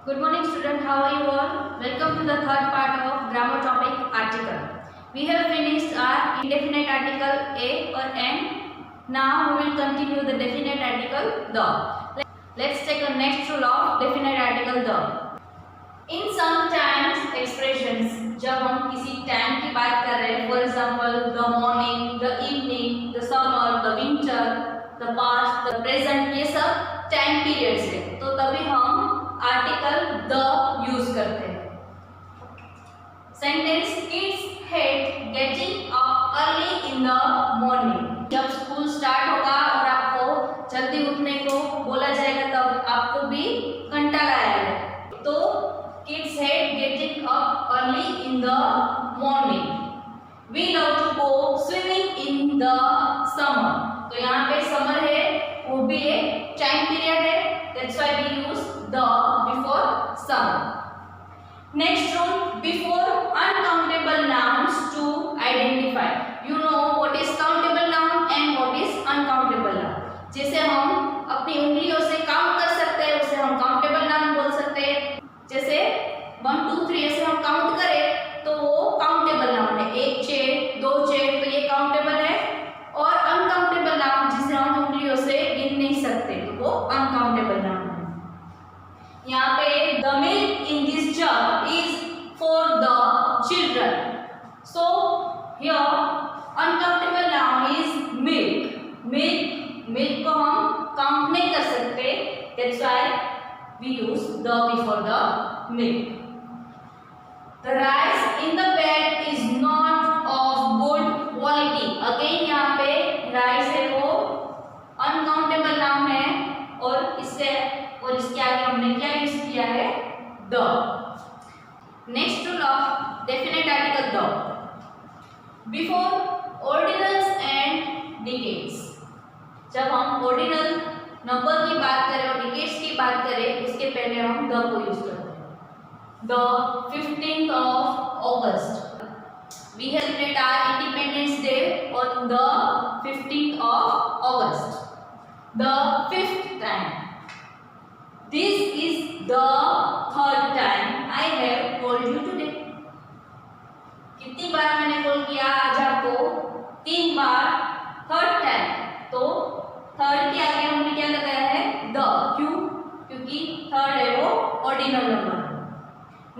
Good morning student, how are you all? Welcome to the third part of grammar topic article. We have finished our indefinite article a or an. Now we will continue the definite article the. Let's take a next rule of definite article the. In sometimes expressions, जब हम किसी time की बात कर रहे हैं, for example the morning, the evening, the summer, the winter, the past, the present, ये सब टाइम पीरियड्स है, तो तभी हम आर्टिकल द यूज करते हैं. Sentence kids hate getting up early in the morning. जब स्कूल स्टार्ट होगा और आपको जल्दी उठने को बोला जाएगा तब आपको भी कंटाला आएगा. तो kids hate getting up early in the morning. We love to go swimming in the summer. तो यहाँ पे समर है, वो भी एक टाइम पीरियड है. That's why we use the before summer. Next rule, before uncountable nouns to identify. You know what is countable noun and what is uncountable noun. जैसे हम अपनी उंगलियों से काउंट कर सकते हैं उसे हम काउंटेबल नाउन बोल सकते हैं. जैसे 1 2 3 ऐसे हम काउंट करें तो वो काउंटेबल नाउन है. 1 चेयर 2 चेयर, तो ये काउंटेबल है. और अनकाउंटेबल नाउन जिसे हम उंगलियों से गिन नहीं सकते तो वो अनकाउंटेबल नाउन है. यहाँ पे the milk in this jug is for the children. So here uncountable noun is milk. Milk को हम काउंट नहीं कर सकते. That's why we use the before the milk. The rice in the bag is not of good quality. Again यहाँ पे rice है वो uncountable noun है और इसके आगे हमने क्या यूज किया है? The. Next rule of definite article the. Before ordinals and decades. जब हम ऑर्डिनल नंबर की बात करें और डिकेड्स की बात करें उसके पहले हम द को यूज करते हैं. The 15th of August. We celebrate our Independence Day on the 15th of August. The 5th time. This is the third time I have called you today. कितनी बार मैंने कॉल किया आज आपको? 3 बार. थर्ड टाइम, तो third के आगे हमने क्या लगाया है? द. क्यों? क्योंकि थर्ड है वो ordinal number.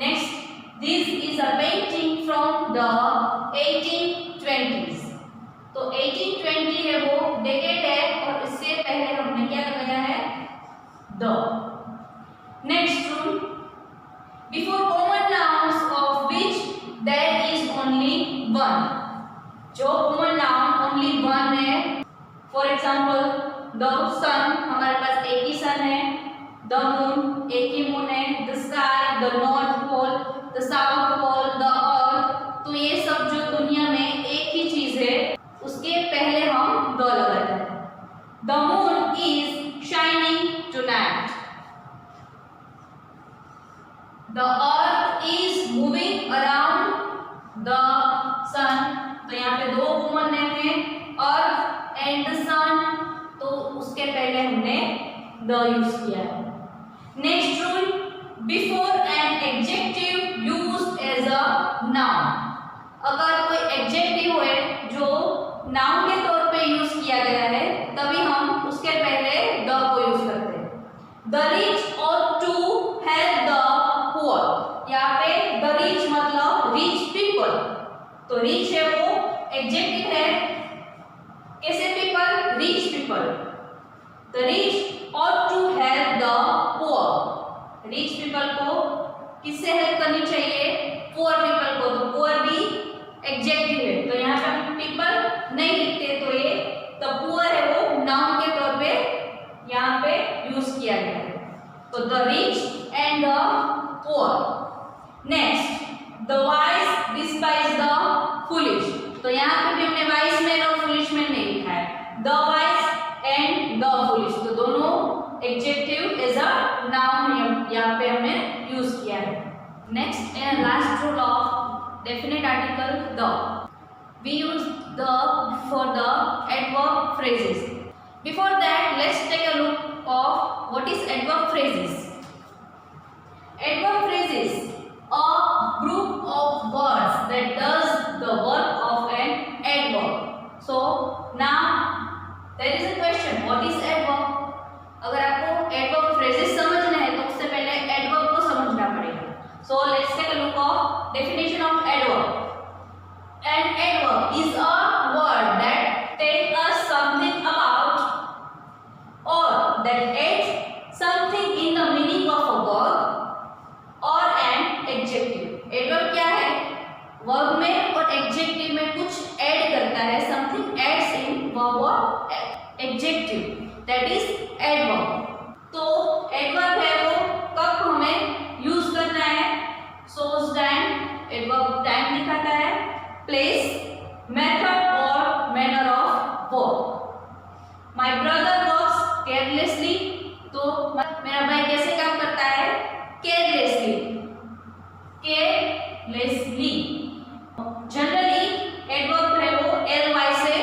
Next, this is a painting from the 1820s. तो 1820 है वो डेकेड है और इससे पहले हमने क्या लगाया है? The. Next rule, before common nouns of which there is only one. जो common noun only one है, for example the sun, हमारे पास एक ही sun है. the moon, एक ही moon है. the sky, the north pole, the south pole, the earth. तो ये सब जो दुनिया में एक ही चीज है उसके पहले हम द लगाते हैं. the moon is shining tonight. The earth is moving around the sun. तो यहाँ पे दो कॉमन नेम है, earth and the sun. तो उसके पहले हमने the यूज किया है. Next rule, before an adjective used as a noun. अगर कोई एडजेक्टिव है जो नाउन के तौर पे यूज किया गया है तभी हम उसके पहले the को यूज करते हैं. The rich ought to help the poor. यहाँ पे the rich मतलब rich people. तो rich है वो एडजेक्टिव है. कैसे people? rich people. The rich ought to help the poor. rich people को किससे हेल्प करनी चाहिए? poor people को. तो poor भी एडजेक्टिव है तो यहाँ पे हम people नहीं लिखते तो ये the poor है वो नाउन के तौर पे यहाँ पे यूज किया गया है. तो the rich and the poor. Next, the wise despise the foolish. तो यहाँ पे भी हमने wise man और foolish man नहीं लिखा है. the wise and the foolish. तो दोनों adjective as a noun यहाँ पे हमने यूज किया है. Next and last rule of definite article the. We use the for the adverb phrases. Before that, let's take a look of what is adverb phrases. Adverb phrases, a group of words that does the work of an adverb. So now there is a question, what is adverb? अगर आपको adverb phrases समझना है तो उससे पहले adverb को समझना पड़ेगा. So let's take a look of definition of adverb. An adverb is a word that tells us something about or that adds something in the meaning of a verb or an adjective. Adverb क्या है? Verb में और adjective में कुछ add करता है, something ads इन verb और adjective, that is adverb. तो एडवर्ब है वो कब हमें यूज करना है. शोज टाइम, एडवर्ब टाइम दिखाता है, प्लेस, मेथड और manner of work. My brother works carelessly, तो मेरा भाई कैसे काम करता है? केयरलेसली. केयरलेसली जनरली एडवर्ब है वो एल वाई से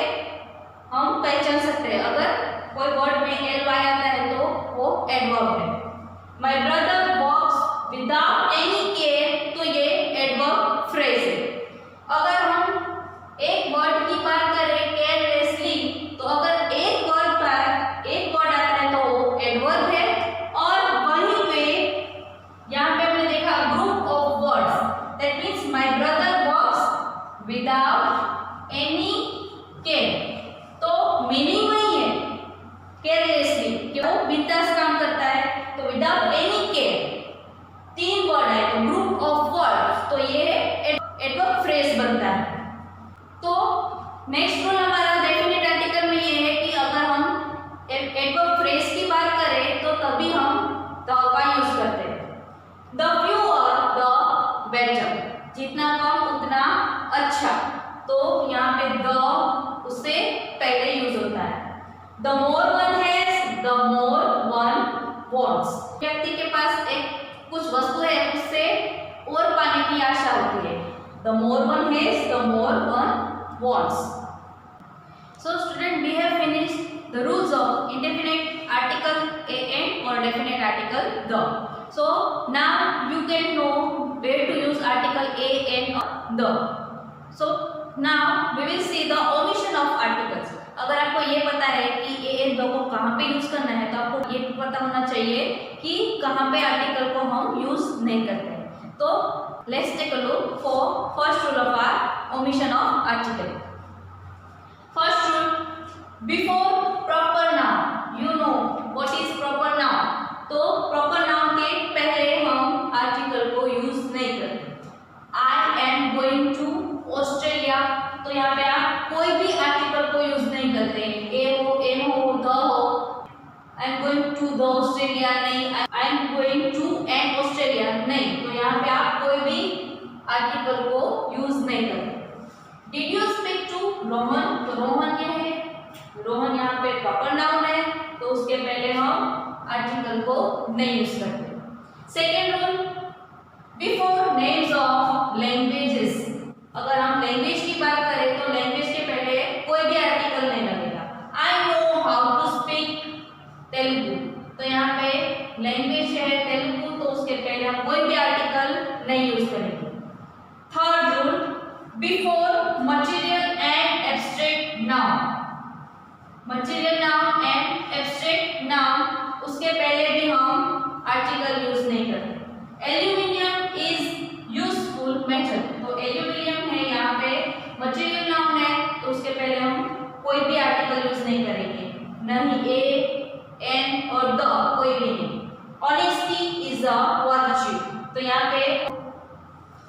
हम पहचान सकते हैं. अगर कोई वर्ड में एल वाई आता है तो वो एडवर्ब है. My brother works without any care, तो ये एडवर्ब फ्रेज है. अगर हम एक वर्ड की बात करें केयरलेसली, तो अगर एक वर्ड आता है तो वो एडवर्ब है. और वहीं पे यहाँ पे हमने देखा group of words, that means my brother works without any care, तो मीनिंग वही है केयरलेसली कि वो बिंदास काम करता है. तो विदाउट एनी केयर तीन वर्ड है तो ग्रुप ऑफ वर्ड्स, तो ये एडवर्ब फ्रेज बनता है. तो नेक्स्ट रूल हमारा डेफिनेट आर्टिकल में ये है कि अगर हम एडवर्ब फ्रेज की बात करें तो तभी हम द का यूज करते हैं. द फ्यूअर द बेटर, जितना कम उतना अच्छा, तो यहाँ पे द उससे पहले यूज होता है. The more one has, the more one wants. व्यक्ति के पास एक कुछ वस्तु है उससे और पाने की आशा होती है. The more one has, the more one wants. So student, we have finished the rules of indefinite article an or definite article the. So now you can know where to use article a, an or the. So now we will see the omission of articles. अगर आपको ये पता है कि a and the को कहाँ पे use करना है तो आपको ये पता होना चाहिए कि कहाँ पे आर्टिकल को हम यूज नहीं करते हैं. तो let's take a look for first rule of our omission of article. First rule, before proper noun. You know what is proper noun. तो proper noun के पहले हम आर्टिकल को यूज नहीं करते. I am going to Australia, तो यहाँ पे आप कोई भी आर्टिकल को यूज नहीं करते. ए हो, एम हो, द हो. I am going to the Australia नहीं, I am going to an Australia नहीं. तो यहाँ पे आप कोई भी आर्टिकल को यूज नहीं करते. Did you speak to Rohan, तो रोहन क्या है? रोहन यहाँ पे प्रॉपर नाउन है तो उसके पहले हम आर्टिकल को नहीं यूज करते. Second rule, before names of languages. अगर हम लैंग्वेज की बात करें तो लैंग्वेज के पहले कोई भी आर्टिकल नहीं लगेगा. I know how to speak Telugu, तो यहाँ पे लैंग्वेज है तेलुगु तो उसके पहले हम कोई भी आर्टिकल नहीं यूज करेंगे. Third rule, before material and abstract noun. Material noun and abstract noun उसके पहले भी हम आर्टिकल यूज नहीं करते. एल्यूमिनियम इज यूजफुल मेटल, तो एल्यूमिनियम है यहाँ पे मटेरियल नाउन है तो उसके पहले हम कोई भी आर्टिकल यूज नहीं करेंगे, नहीं ए, एन और द, कोई भी नहीं. ऑनेस्टी इज अ वर्च्यू, तो यहाँ पे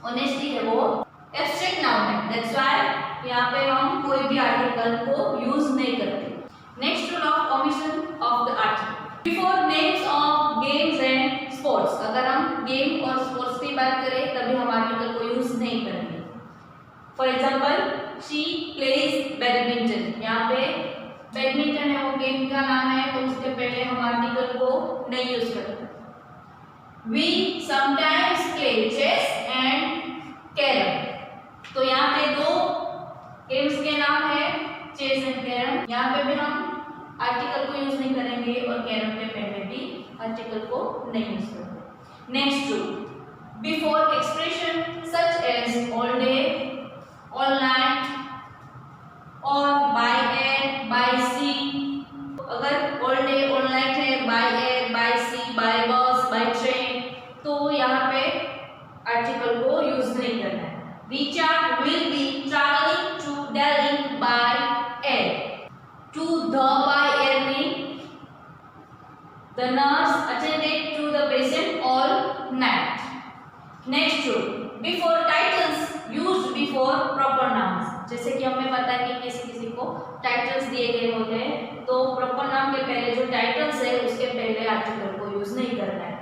ऑनेस्टी है वो एब्स्ट्रैक्ट नाउन है, दैट्स व्हाई यहाँ पे हम कोई भी आर्टिकल को यूज नहीं करते. Next rule of omission of the article, before names of games and sports. अगर हम गेम और स्पोर्ट्स की बात करें तभी हम आर्टिकल को यूज नहीं करेंगे. For example, she plays badminton, यहाँ पे बैडमिंटन है वो गेम का नाम है तो उसके पहले हम आर्टिकल को नहीं यूज करते. We sometimes play chess and carrom, तो यहाँ पे दो गेम्स के नाम है चेस एंड कैरम. यहाँ पे भी हम आर्टिकल को यूज नहीं करेंगे और कैरम के पहले भी आर्टिकल को नहीं यूज करते. Next rule, before expression such as all day, all night or by air, by sea, अगर all day, all night है, by air, by sea, by bus, by train, तो यहाँ पे आर्टिकल को यूज नहीं करना है. Richard will be traveling to Delhi by air. To the by air mean the nurse attended to the patient all night. Next rule, before titles used before proper nouns. जैसे कि हमें पता है कि किसी को टाइटल्स दिए गए होते हैं तो प्रॉपर नाउन के पहले जो टाइटल्स है उसके पहले आर्टिकल को यूज नहीं करना है.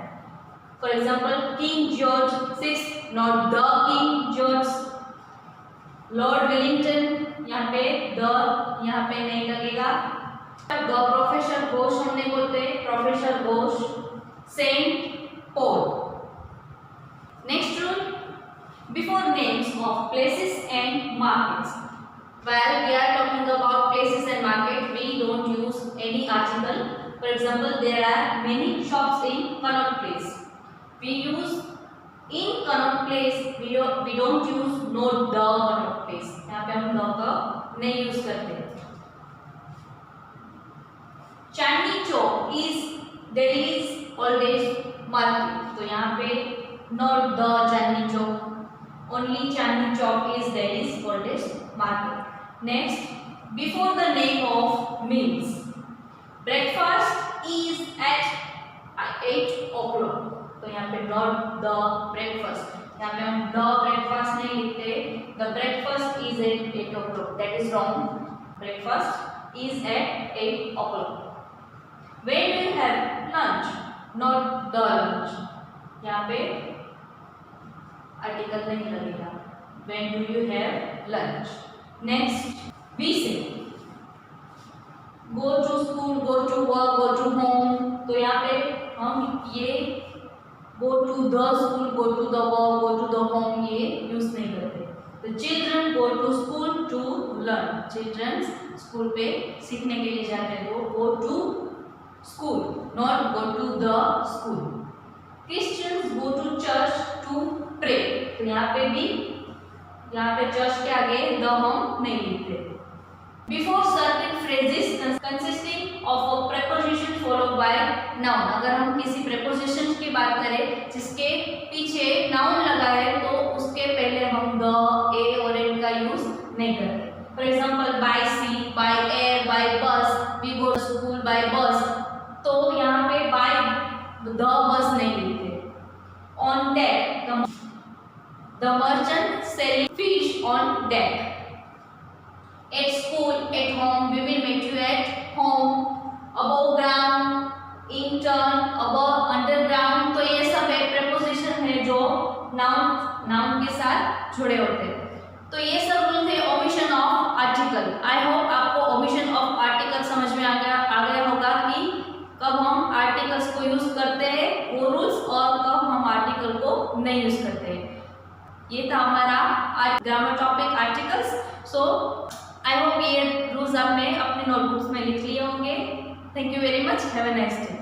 For example king George six, not the king George. Lord Willingdon, यहाँ पे द यहाँ पे नहीं लगेगा. द प्रोफेसर घोष हम नहीं बोलते, professor Ghosh. Saint Paul. Next rule, before names of places and markets. While we are talking about places and market, we don't use any article. For example, there are many shops in Connaught Place. We use in Connaught Place. We don't use not the Connaught Place. यहाँ पे हम the का नहीं use करते. Chandni Chowk is Delhi's oldest market. तो यहाँ पे not the Chandni Chowk. Only Chandni Chowk is Delhi's oldest market. Next, before the name of meals. Breakfast is at 8 o'clock. तो यहाँ पे not the breakfast. यहाँ पे हम the breakfast नहीं लिखते. The breakfast is at 8 o'clock. That is wrong. Breakfast is at 8 o'clock. When do you have lunch? Not the lunch. यहाँ पे आर्टिकल नहीं लगेगा. When do you have lunch? Next, we say go to school, go to work, go to home. तो यहाँ पे हम ये go to the school, go to the work, go to the home ये यूज नहीं करते. तो children go to school to learn. Children school पे सीखने के लिए जाते हैं तो go to school, not go to the school. Christians go to church to pray. तो यहाँ पे भी यहाँ पे चर्च के आगे द हम नहीं लिखते. Before certain phrases consisting of a preposition followed by noun. अगर हम किसी preposition की बात करें जिसके पीछे noun लगा है तो उसके पहले हम the, a और n का यूज नहीं करते. For example, by sea, by air, by bus. We go to school by bus. तो यहाँ पे by the bus नहीं लिखते. On deck, the merchant selling fish on deck. At school, at home, we will meet you at home. Above ground, in turn, above, underground. तो ये सब एक preposition है जो noun के साथ जुड़े होते हैं. तो ये सब रूल थे omission of article. I hope आपको omission of article समझ में आ गया होगा कि कब हम आर्टिकल्स को यूज करते हैं वो रूल्स और कब हम आर्टिकल को नहीं यूज करते हैं. ये था हमारा grammar topic articles. So I hope ये रूल्स आपने अपने नोटबुक्स में लिख लिए होंगे. Thank you very much. Have a nice day.